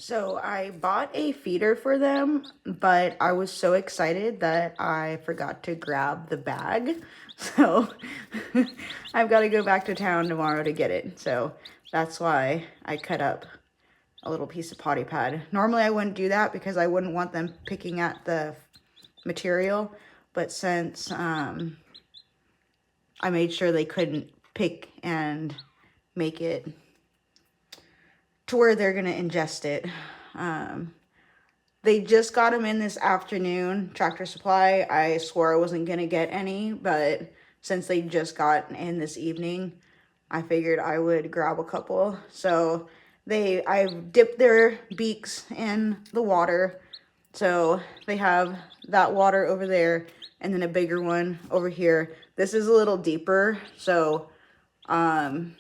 So I bought a feeder for them, but I was so excited that I forgot to grab the bag. So I've got to go back to town tomorrow to get it. So that's why I cut up a little piece of potty pad. Normally I wouldn't do that because I wouldn't want them picking at the material. But since I made sure they couldn't pick and make it to where they're going to ingest it. They just got them in this afternoon, Tractor Supply. I swore I wasn't going to get any, but since they just got in this evening, I figured I would grab a couple. So I've dipped their beaks in the water. So they have that water over there and then a bigger one over here. This is a little deeper, so I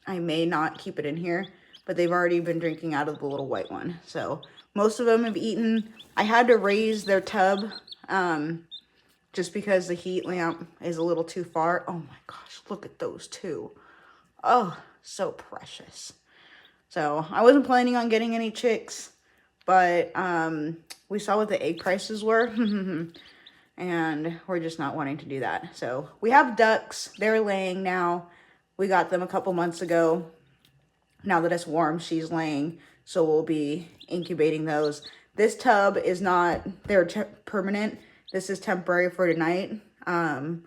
may not keep it in here, but they've already been drinking out of the little white one. So most of them have eaten. I had to raise their tub just because the heat lamp is a little too far. Oh my gosh, look at those two. Oh, so precious. So I wasn't planning on getting any chicks, but we saw what the egg prices were. And we're just not wanting to do that. So we have ducks. They're laying now. We got them a couple months ago. Now that it's warm, she's laying. So we'll be incubating those. This tub is not, they're permanent. This is temporary for tonight. Oh,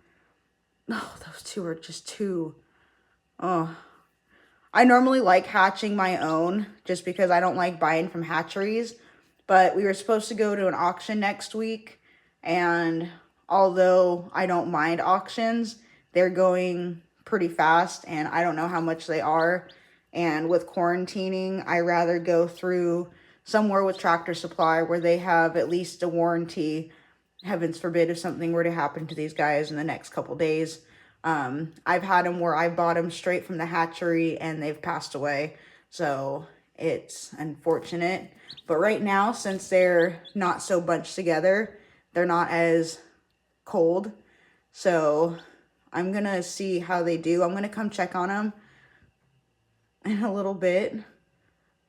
those two are just too, oh. I normally like hatching my own just because I don't like buying from hatcheries. But we were supposed to go to an auction next week. And although I don't mind auctions, they're going pretty fast and I don't know how much they are. And with quarantining, I rather go through somewhere with Tractor Supply where they have at least a warranty. Heavens forbid if something were to happen to these guys in the next couple days. I've had them where I bought them straight from the hatchery and they've passed away. So it's unfortunate. But right now, since they're not so bunched together, they're not as cold. So I'm going to see how they do. I'm going to come check on them in a little bit.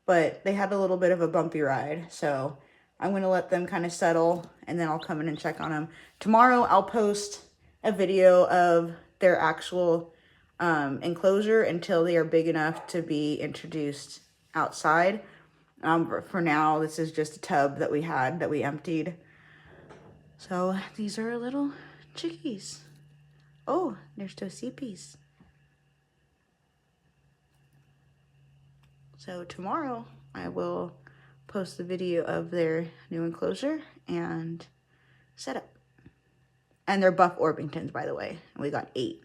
But they had a little bit of a bumpy ride. So I'm going to let them kind of settle and then I'll come in and check on them. Tomorrow I'll post a video of their actual enclosure until they are big enough to be introduced outside. For now, this is just a tub that we had that we emptied. So these are our little chickies. Oh, there's two CPs. So tomorrow I will post the video of their new enclosure and setup. And they're Buff Orpingtons, by the way. We got 8.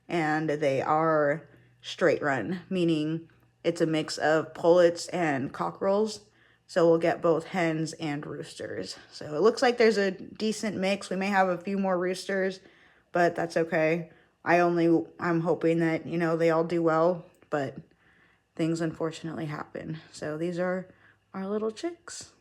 And they are straight run, meaning it's a mix of pullets and cockerels. So we'll get both hens and roosters. So it looks like there's a decent mix. We may have a few more roosters, but that's okay. I'm hoping that, you know, they all do well, but things unfortunately happen. So these are our little chicks.